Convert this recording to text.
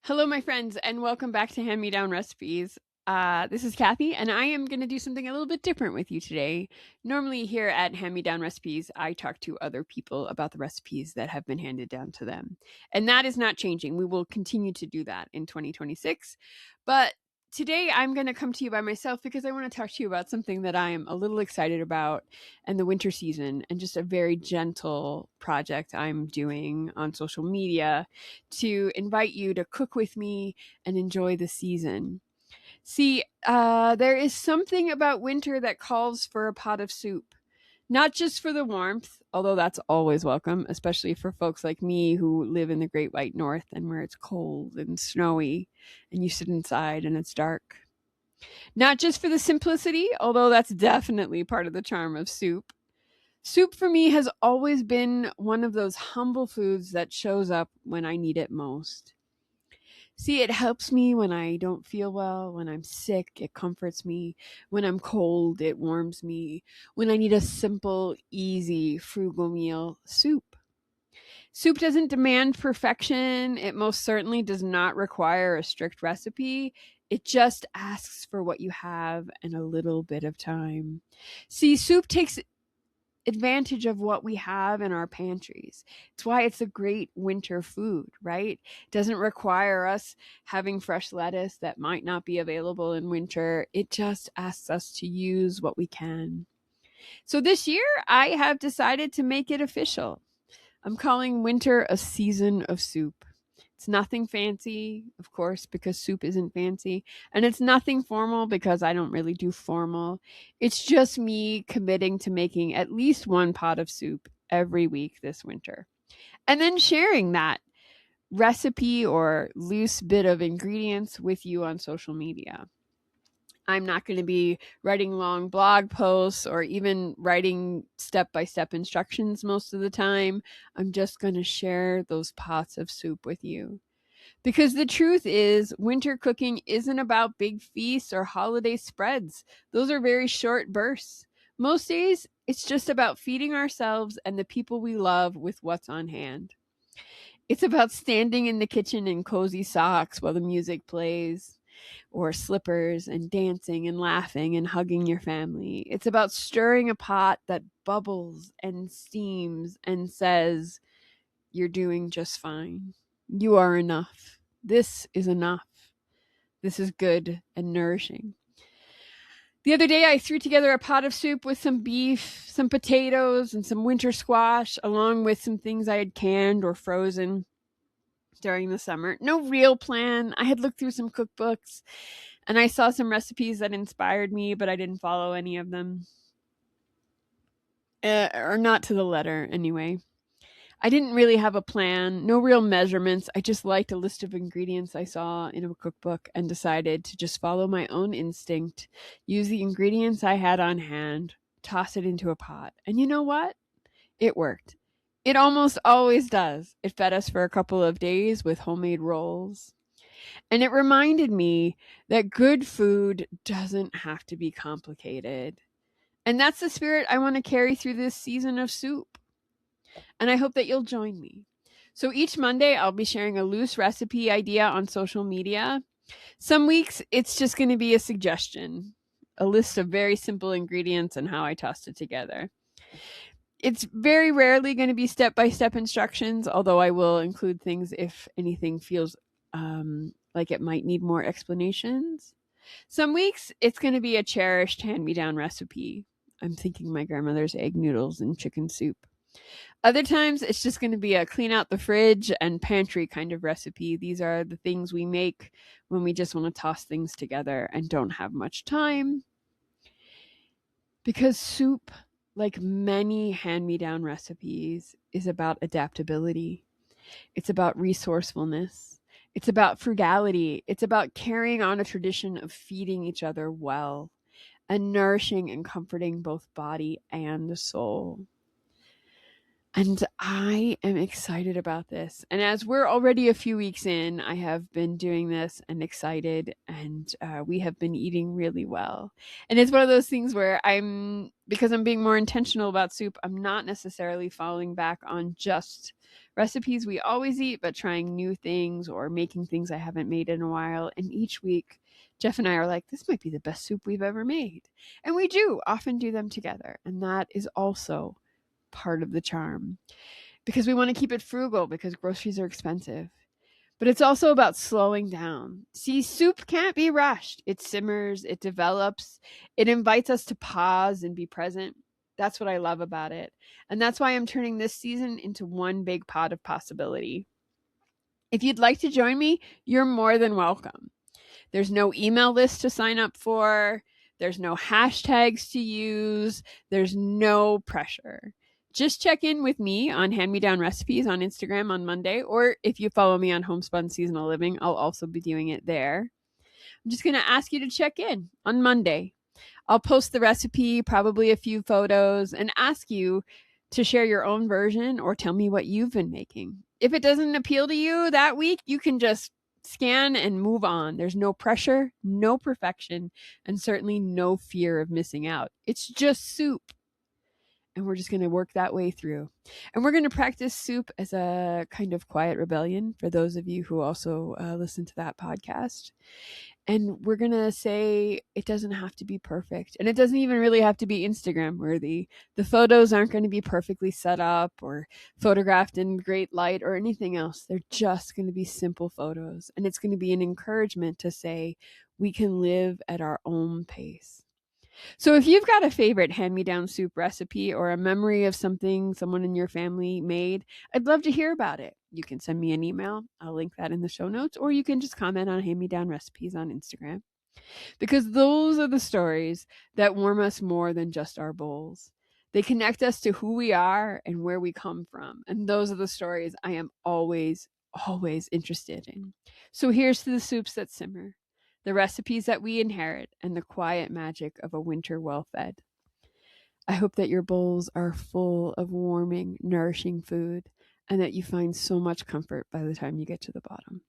Hello, my friends, and welcome back to Hand Me Down Recipes. This is Kathy, and I am going to do something a little bit different with you today. Normally, here at Hand Me Down Recipes, I talk to other people about the recipes that have been handed down to them. And that is not changing. We will continue to do that in 2026. But today, I'm going to come to you by myself because I want to talk to you about something that I am a little excited about and the winter season, and just a very gentle project I'm doing on social media to invite you to cook with me and enjoy the season. See, there is something about winter that calls for a pot of soup. Not just for the warmth, although that's always welcome, especially for folks like me who live in the Great White North and where it's cold and snowy and you sit inside and it's dark. Not just for the simplicity, although that's definitely part of the charm of soup. Soup for me has always been one of those humble foods that shows up when I need it most. See, it helps me when I don't feel well, when I'm sick, it comforts me. When I'm cold, it warms me. When I need a simple, easy, frugal meal, soup. Soup doesn't demand perfection. It most certainly does not require a strict recipe. It just asks for what you have and a little bit of time. See, soup takes advantage of what we have in our pantries. It's why it's a great winter food, right? It doesn't require us having fresh lettuce that might not be available in winter. It just asks us to use what we can. So this year, I have decided to make it official. I'm calling winter a season of soup. It's nothing fancy, of course, because soup isn't fancy. And it's nothing formal because I don't really do formal. It's just me committing to making at least one pot of soup every week this winter. And then sharing that recipe or loose bit of ingredients with you on social media. I'm not going to be writing long blog posts or even writing step by step instructions most of the time. I'm just going to share those pots of soup with you. Because the truth is, winter cooking isn't about big feasts or holiday spreads. Those are very short bursts. Most days, it's just about feeding ourselves and the people we love with what's on hand. It's about standing in the kitchen in cozy socks while the music plays, or slippers, and dancing and laughing and hugging your family. It's about stirring a pot that bubbles and steams and says, "You're doing just fine. You are enough. This is enough. This is good and nourishing." The other day, I threw together a pot of soup with some beef, some potatoes, and some winter squash, along with some things I had canned or frozen during the summer. No real plan. I had looked through some cookbooks and I saw some recipes that inspired me, but I didn't follow any of them. Or not to the letter, anyway. I didn't really have a plan, no real measurements. I just liked a list of ingredients I saw in a cookbook and decided to just follow my own instinct, use the ingredients I had on hand, toss it into a pot. And you know what? It worked. It almost always does. It fed us for a couple of days with homemade rolls. And it reminded me that good food doesn't have to be complicated. And that's the spirit I want to carry through this season of soup. And I hope that you'll join me. So each Monday, I'll be sharing a loose recipe idea on social media. Some weeks, it's just going to be a suggestion, a list of very simple ingredients and how I tossed it together. It's very rarely going to be step by step instructions, although I will include things if anything feels like it might need more explanations. Some weeks, it's going to be a cherished hand me down recipe. I'm thinking my grandmother's egg noodles and chicken soup. Other times, it's just going to be a clean out the fridge and pantry kind of recipe. These are the things we make when we just want to toss things together and don't have much time. Because soup, like many hand me down recipes, is about adaptability. It's about resourcefulness. It's about frugality. It's about carrying on a tradition of feeding each other well and nourishing and comforting both body and soul. And I am excited about this. And as we're already a few weeks in, I have been doing this and excited, and we have been eating really well. And it's one of those things where because I'm being more intentional about soup, I'm not necessarily falling back on just recipes we always eat, but trying new things or making things I haven't made in a while. And each week, Jeff and I are like, this might be the best soup we've ever made. And we do often do them together. And that is also part of the charm, because we want to keep it frugal because groceries are expensive. But it's also about slowing down. See, soup can't be rushed. It simmers, it develops, it invites us to pause and be present. That's what I love about it. And that's why I'm turning this season into one big pot of possibility. If you'd like to join me, you're more than welcome. There's no email list to sign up for. There's no hashtags to use. There's no pressure. Just check in with me on Hand Me Down Recipes on Instagram on Monday, or if you follow me on Homespun Seasonal Living, I'll also be doing it there. I'm just going to ask you to check in on Monday. I'll post the recipe, probably a few photos, and ask you to share your own version or tell me what you've been making. If it doesn't appeal to you that week, you can just scan and move on. There's no pressure, no perfection, and certainly no fear of missing out. It's just soup. And we're just going to work that way through. And we're going to practice soup as a kind of quiet rebellion for those of you who also listen to that podcast. And we're going to say it doesn't have to be perfect. And it doesn't even really have to be Instagram worthy. The photos aren't going to be perfectly set up or photographed in great light or anything else. They're just going to be simple photos. And it's going to be an encouragement to say we can live at our own pace. So if you've got a favorite hand-me-down soup recipe or a memory of something someone in your family made, I'd love to hear about it. You can send me an email. I'll link that in the show notes, or you can just comment on Hand-Me-Down Recipes on Instagram. Because those are the stories that warm us more than just our bowls. They connect us to who we are and where we come from. And those are the stories I am always, always interested in. So here's to the soups that simmer, the recipes that we inherit, and the quiet magic of a winter well fed. I hope that your bowls are full of warming, nourishing food and that you find so much comfort by the time you get to the bottom.